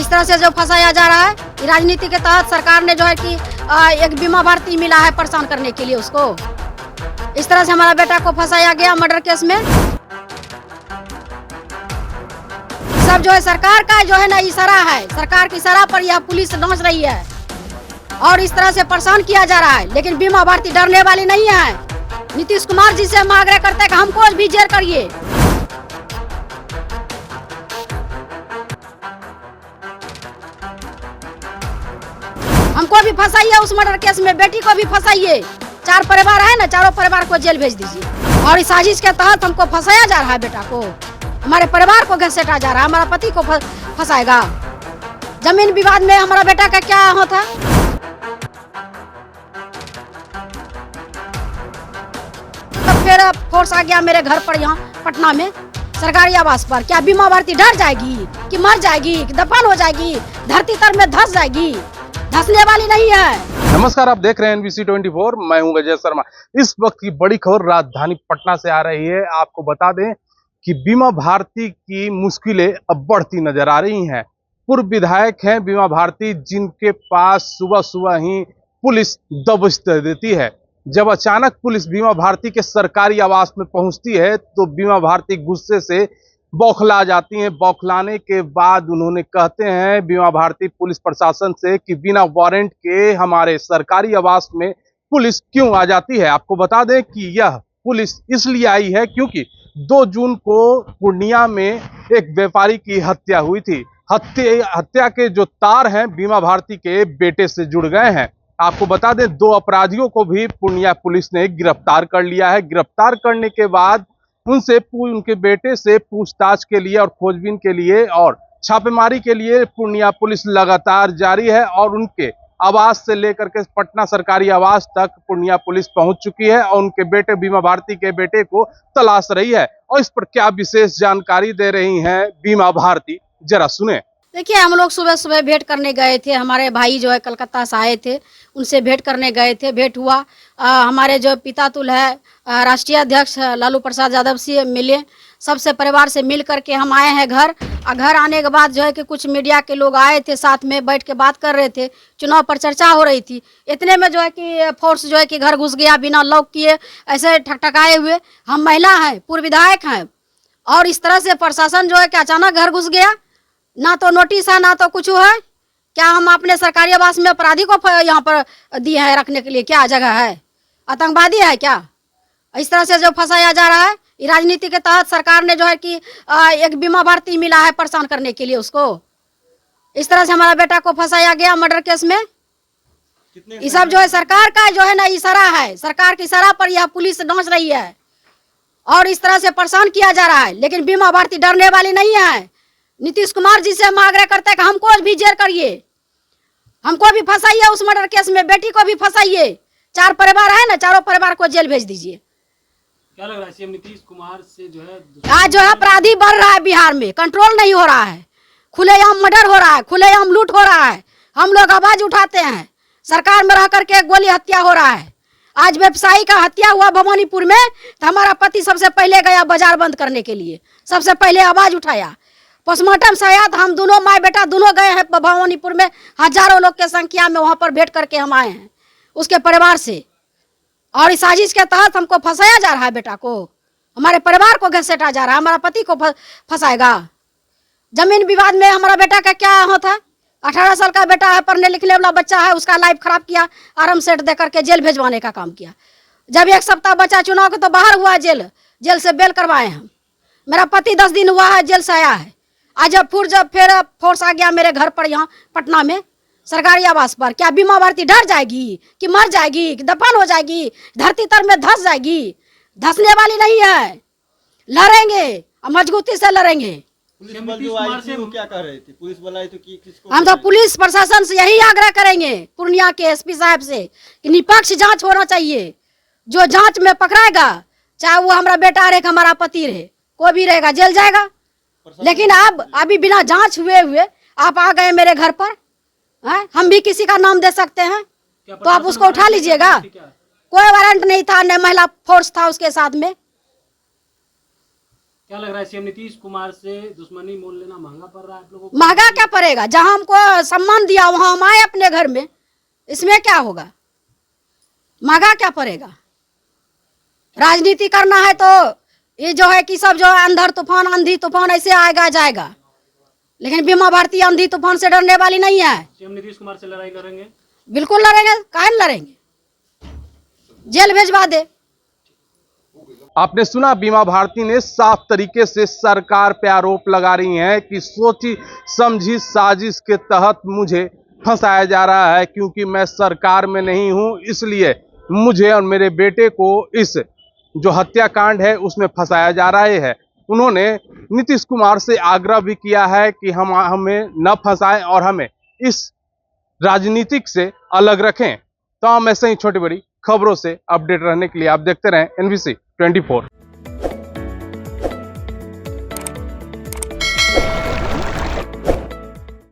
इस तरह से जो फंसाया जा रहा है राजनीति के तहत सरकार ने जो है कि एक बीमा भारती मिला है परेशान करने के लिए उसको। इस तरह से हमारा बेटा को फंसाया गया मर्डर केस में। सब जो है सरकार का जो है ना इशारा है, सरकार के इशारा पर यह पुलिस नाच रही है और इस तरह से परेशान किया जा रहा है। लेकिन बीमा भारती डरने वाली नहीं है। नीतीश कुमार जी से हम आग्रह करते हैं कि हमको भी जेल करिए। हमको भी फंसाइए उस मर्डर केस में, बेटी को भी फंसाइए। 4 परिवार है ना, चारों परिवार को जेल भेज दीजिए। और इस साजिश के तहत हमको फंसाया जा रहा है, बेटा को, हमारे परिवार को घसीटा जा रहा है, हमारा पति को फंसाएगा। जमीन विवाद में हमारा बेटा का क्या होता है? तो फिर फोर्स आ गया मेरे घर पर, यहाँ पटना में सरकारी आवास पर। क्या बीमा भारती डर जाएगी कि मर जाएगी कि दफन हो जाएगी, धरती तर में धंस जाएगी? धंसने वाली नहीं है। नमस्कार, आप देख रहे हैं NBC 24। मैं हूं अजय शर्मा। इस वक्त की बड़ी खबर राजधानी पटना से आ रही है। आपको बता दें कि बीमा भारती की मुश्किलें अब बढ़ती नजर आ रही हैं। पूर्व विधायक हैं बीमा भारती, जिनके पास सुबह सुबह ही पुलिस दबिश दे देती है। जब अचानक पुलिस बीमा भारती के सरकारी आवास में पहुंचती है तो बीमा भारती गुस्से से बौखला जाती हैं। बौखलाने के बाद उन्होंने कहते हैं बीमा भारती पुलिस प्रशासन से कि बिना वारंट के हमारे सरकारी आवास में पुलिस क्यों आ जाती है। आपको बता दें कि यह पुलिस इसलिए आई है क्योंकि 2 जून को पूर्णिया में एक व्यापारी की हत्या हुई थी। हत्या के जो तार हैं बीमा भारती के बेटे से जुड़ गए हैं। आपको बता दें 2 अपराधियों को भी पूर्णिया पुलिस ने गिरफ्तार कर लिया है। गिरफ्तार करने के बाद उनसे उनके बेटे से पूछताछ के लिए और खोजबीन के लिए और छापेमारी के लिए पूर्णिया पुलिस लगातार जारी है और उनके आवास से लेकर के पटना सरकारी आवास तक पूर्णिया पुलिस पहुंच चुकी है और उनके बेटे बीमा भारती के बेटे को तलाश रही है। और इस पर क्या विशेष जानकारी दे रही हैं बीमा भारती, जरा सुने। देखिए, हम लोग सुबह सुबह भेंट करने गए थे। हमारे भाई जो है कलकत्ता से आए थे, उनसे भेंट करने गए थे। भेंट हुआ, हमारे जो पितातुल है राष्ट्रीय अध्यक्ष लालू प्रसाद यादव से मिले। सबसे परिवार से मिल करके हम आए हैं घर। घर आने के बाद जो है कि कुछ मीडिया के लोग आए थे, साथ में बैठ के बात कर रहे थे। चुनाव पर चर्चा हो रही थी। इतने में जो है कि फोर्स जो है कि घर घुस गया बिना लॉक किए, ऐसे ठकठकाए हुए। हम महिला हैं, पूर्व विधायक हैं और इस तरह से प्रशासन जो है कि अचानक घर घुस गया। ना तो नोटिस है ना तो कुछ है। क्या हम अपने सरकारी आवास में अपराधी को यहाँ पर दिए हैं रखने के लिए? क्या जगह है? आतंकवादी है क्या? इस तरह से जो फंसाया जा रहा है राजनीति के तहत सरकार ने जो है कि एक बीमा भारती मिला है परेशान करने के लिए उसको। इस तरह से हमारा बेटा को फंसाया गया मर्डर केस में। ये सब जो है सरकार का जो है ना इशारा है, सरकार के इशारा पर यह पुलिस नाच रही है और इस तरह से परेशान किया जा रहा है। लेकिन बीमा भारती डरने वाली नहीं है। नीतीश कुमार जी से हम आग्रह करते हैं कि हमको भी जेल करिए, हमको भी फंसाइए उस मर्डर केस में, बेटी को भी फंसाइए। 4 परिवार है ना, चारों परिवार को जेल भेज दीजिए। क्या लग रहा है सीएम नीतीश कुमार से जो है आज जो है अपराधी बढ़ रहा है बिहार में, कंट्रोल नहीं हो रहा है। खुलेआम मर्डर हो रहा है, खुलेआम लूट हो रहा है। हम लोग आवाज उठाते हैं, सरकार में रह करके गोली हत्या हो रहा है। आज व्यवसायी का हत्या हुआ भवानीपुर में तो हमारा पति सबसे पहले गया बाजार बंद करने के लिए, सबसे पहले आवाज उठाया। पोस्टमार्टम से आया तो हम दोनों माँ बेटा दोनों गए हैं भवानीपुर में। हजारों लोग के संख्या में वहां पर भेंट करके हम आए हैं उसके परिवार से। और इस साजिश के तहत हमको फंसाया जा रहा है, बेटा को, हमारे परिवार को घसीटा जा रहा है, हमारा पति को फंसाएगा। जमीन विवाद में हमारा बेटा का क्या होता है? 18 साल का बेटा है, पढ़ने लिखने वाला बच्चा है, उसका लाइफ खराब किया, आराम सेट दे करके जेल भेजवाने का काम किया। जब 1 सप्ताह बचा चुनाव के तो बाहर हुआ जेल से बेल करवाए हम। मेरा पति 10 दिन हुआ है जेल से आया है। आज जब फिर फोर्स आ गया मेरे घर पर, यहाँ पटना में सरकारी आवास पर। क्या बीमा भारती डर जाएगी कि मर जाएगी कि दफन हो जाएगी, धरती तर में धंस जाएगी? धंसने वाली नहीं है। लड़ेंगे, मजबूती से लड़ेंगे। पुलिस बल जो आई थी वो क्या कर रहे थे? पुलिस बल आई तो किसको? हम तो पुलिस प्रशासन से यही आग्रह करेंगे, पूर्णिया के SP साहब से, कि निष्पक्ष जांच होना चाहिए। जो जांच में पकड़ाएगा, चाहे वो हमारा बेटा रहे हमारा पति रहे, कोई भी रहेगा, जेल जाएगा। लेकिन अब अभी बिना जांच हुए आप आ गए मेरे घर पर। हम भी किसी का नाम दे सकते हैं तो आप उसको उठा लीजिएगा। कोई वारंट नहीं था, न महिला फोर्स था उसके साथ में। क्या लग रहा है सीएम नीतीश कुमार से दुश्मनी मोल लेना महंगा पड़ रहा है आप लोगों को? महंगा क्या पड़ेगा? जहां हमको सम्मान दिया वहां हम आए अपने घर में, इसमें क्या होगा? महंगा क्या पड़ेगा? राजनीति करना है तो ये जो है कि सब जो है अंधर तूफान आंधी तूफान ऐसे आएगा जाएगा, लेकिन बीमा भारती आंधी तूफान से डरने वाली नहीं है। सीएम नीतीश कुमार से लड़ाई लड़ेंगे? बिल्कुल लड़ेंगे, काहे न लड़ेंगे? जेल भेजवा दे। आपने सुना, बीमा भारती ने साफ तरीके से सरकार पे आरोप लगा रही हैं कि सोची समझी साजिश के तहत मुझे फंसाया जा रहा है, क्योंकि मैं सरकार में नहीं हूं, इसलिए मुझे और मेरे बेटे को इस जो हत्याकांड है उसमें फंसाया जा रहा है। उन्होंने नीतीश कुमार से आग्रह भी किया है कि हमें न फंसाएं और हमें इस राजनीतिक से अलग रखें। तो हम ऐसे ही छोटी बड़ी खबरों से अपडेट रहने के लिए आप देखते रहें NBC 24।